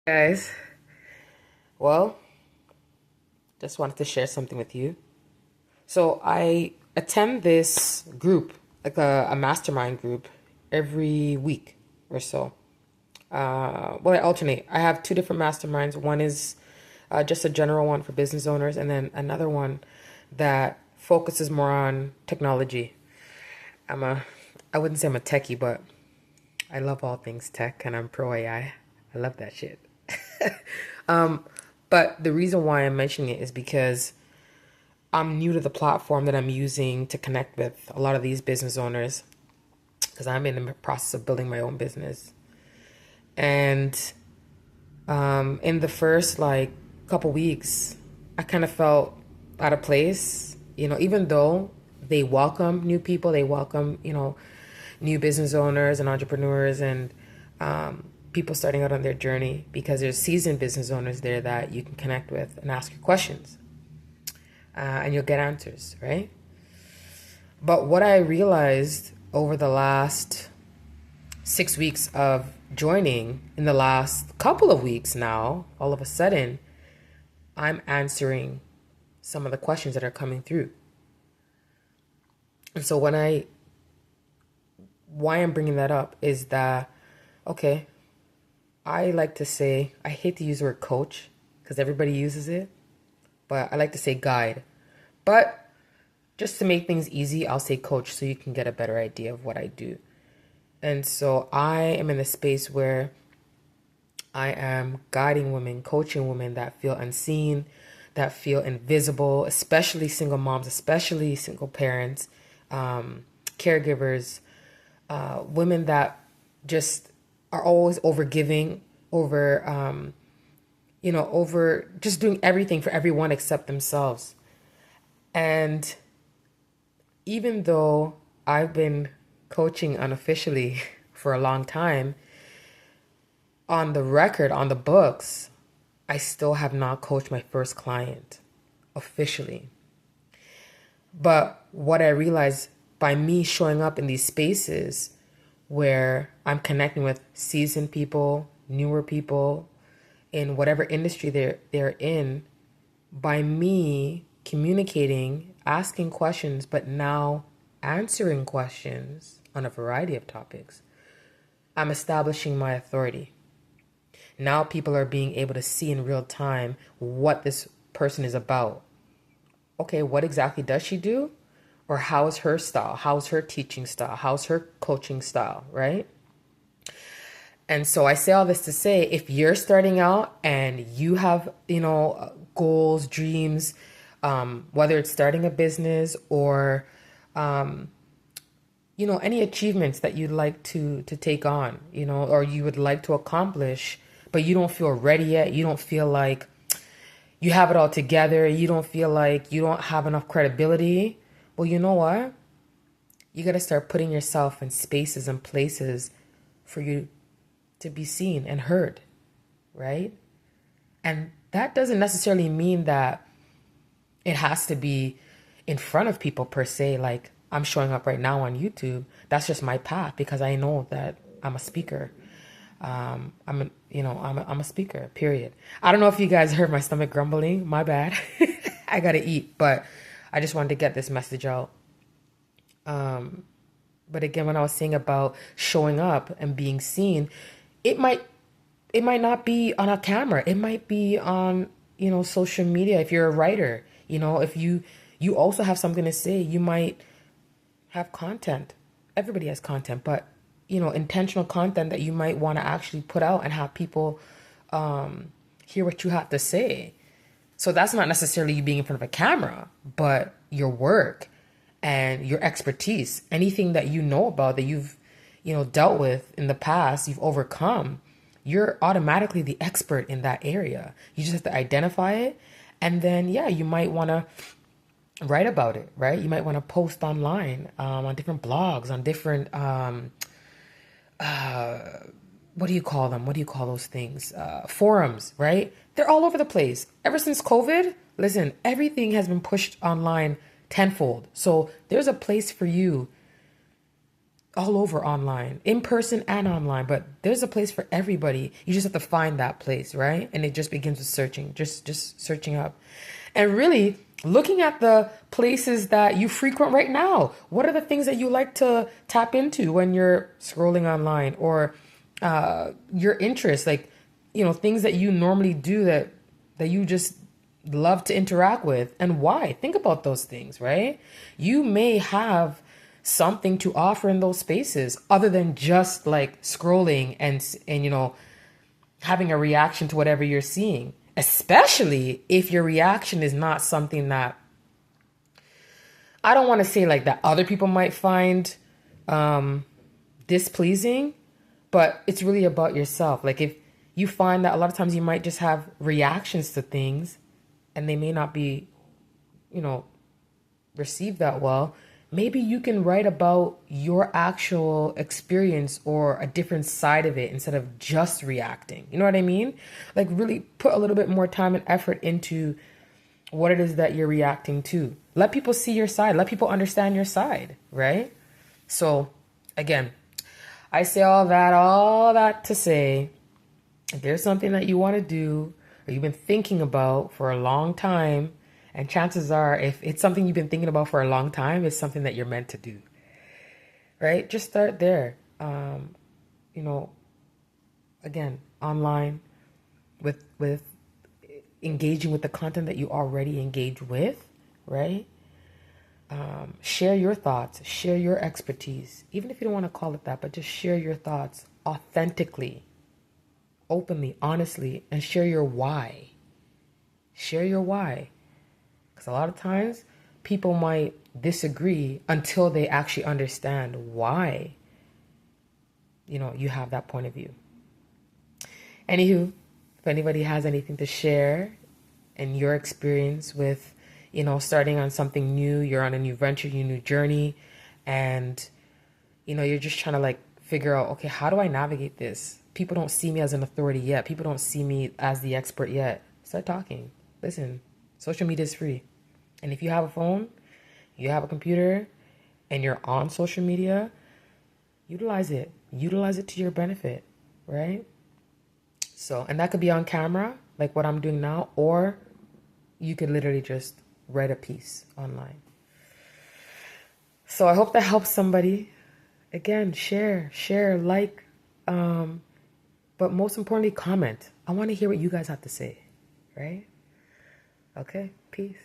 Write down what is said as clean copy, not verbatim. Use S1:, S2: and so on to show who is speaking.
S1: Guys, well, just wanted to share something with you. So I attend this group, like a mastermind group, every week or so. Well, I alternate. I have two different masterminds. One is just a general one for business owners, and then another one that focuses more on technology. I'm a, I wouldn't say I'm a techie, but I love all things tech, and I'm pro AI. I love that shit. But the reason why I'm mentioning it is because I'm new to the platform that I'm using to connect with a lot of these business owners because I'm in the process of building my own business. And in the first like couple weeks, I kind of felt out of place, even though they welcome new people, they welcome, new business owners and entrepreneurs and people starting out on their journey because there's seasoned business owners there that you can connect with and ask your questions and you'll get answers, right? But what I realized over the last 6 weeks of joining, in the last couple of weeks now, all of a sudden, I'm answering some of the questions that are coming through. And so why I'm bringing that up is that, okay, I like to say, I hate to use the word coach because everybody uses it, but I like to say guide. But just to make things easy, I'll say coach so you can get a better idea of what I do. And so I am in a space where I am guiding women, coaching women that feel unseen, that feel invisible, especially single moms, especially single parents, caregivers, women that just are always over giving, over just doing everything for everyone except themselves. And even though I've been coaching unofficially for a long time, on the record, on the books, I still have not coached my first client officially. But what I realized by me showing up in these spaces where I'm connecting with seasoned people, newer people in whatever industry they're in, by me communicating, asking questions, but now answering questions on a variety of topics, I'm establishing my authority. Now people are being able to see in real time what this person is about. Okay, what exactly does she do? Or how is her style? How's her teaching style? How's her coaching style, right? And so I say all this to say, if you're starting out and you have, goals, dreams, whether it's starting a business or, any achievements that you'd like to take on, or you would like to accomplish, but you don't feel ready yet. You don't feel like you have it all together. You don't feel like you don't have enough credibility. Well, you know what? You got to start putting yourself in spaces and places for you to be seen and heard, right? And that doesn't necessarily mean that it has to be in front of people per se. Like I'm showing up right now on YouTube. That's just my path because I know that I'm a speaker. I'm a speaker, period. I don't know if you guys heard my stomach grumbling. My bad. I gotta eat, but I just wanted to get this message out. But again, when I was saying about showing up and being seen, it might it might not be on a camera. It might be on, social media. If you're a writer, if you also have something to say, you might have content. Everybody has content, but intentional content that you might want to actually put out and have people hear what you have to say. So that's not necessarily you being in front of a camera, but your work and your expertise, anything that you know about that you've, dealt with in the past, you've overcome, you're automatically the expert in that area. You just have to identify it. And then, yeah, you might want to write about it, right? You might want to post online, on different blogs, on different, what do you call them? What do you call those things? Forums, right? They're all over the place. Ever since COVID, listen, everything has been pushed online tenfold. So there's a place for you all over online, in person and online, but there's a place for everybody. You just have to find that place, right? And it just begins with searching, just searching up. And really looking at the places that you frequent right now. What are the things that you like to tap into when you're scrolling online, or your interests, like, things that you normally do that you just love to interact with, and why. Think about those things, right? You may have something to offer in those spaces other than just like scrolling and having a reaction to whatever you're seeing, especially if your reaction is not something that, I don't want to say like that other people might find displeasing, but it's really about yourself. Like, if you find that a lot of times you might just have reactions to things and they may not be, received that well, maybe you can write about your actual experience or a different side of it instead of just reacting. You know what I mean? Like, really put a little bit more time and effort into what it is that you're reacting to. Let people see your side. Let people understand your side, right? So, again, I say all that to say, if there's something that you want to do or you've been thinking about for a long time, and chances are, if it's something you've been thinking about for a long time, it's something that you're meant to do, right? Just start there. Again, online, with engaging with the content that you already engage with, right? Share your thoughts, share your expertise, even if you don't want to call it that, but just share your thoughts authentically, openly, honestly, and share your why. Share your why. Because a lot of times people might disagree until they actually understand why, you have that point of view. Anywho, if anybody has anything to share and your experience with, starting on something new, you're on a new venture, your new journey, and, you're just trying to like figure out, okay, how do I navigate this? People don't see me as an authority yet. People don't see me as the expert yet. Start talking. Listen, social media is free. And if you have a phone, you have a computer, and you're on social media, utilize it. Utilize it to your benefit, right? So, and that could be on camera, like what I'm doing now, or you could literally just write a piece online. So I hope that helps somebody. Again, share, like, but most importantly, comment. I want to hear what you guys have to say, right? Okay, peace.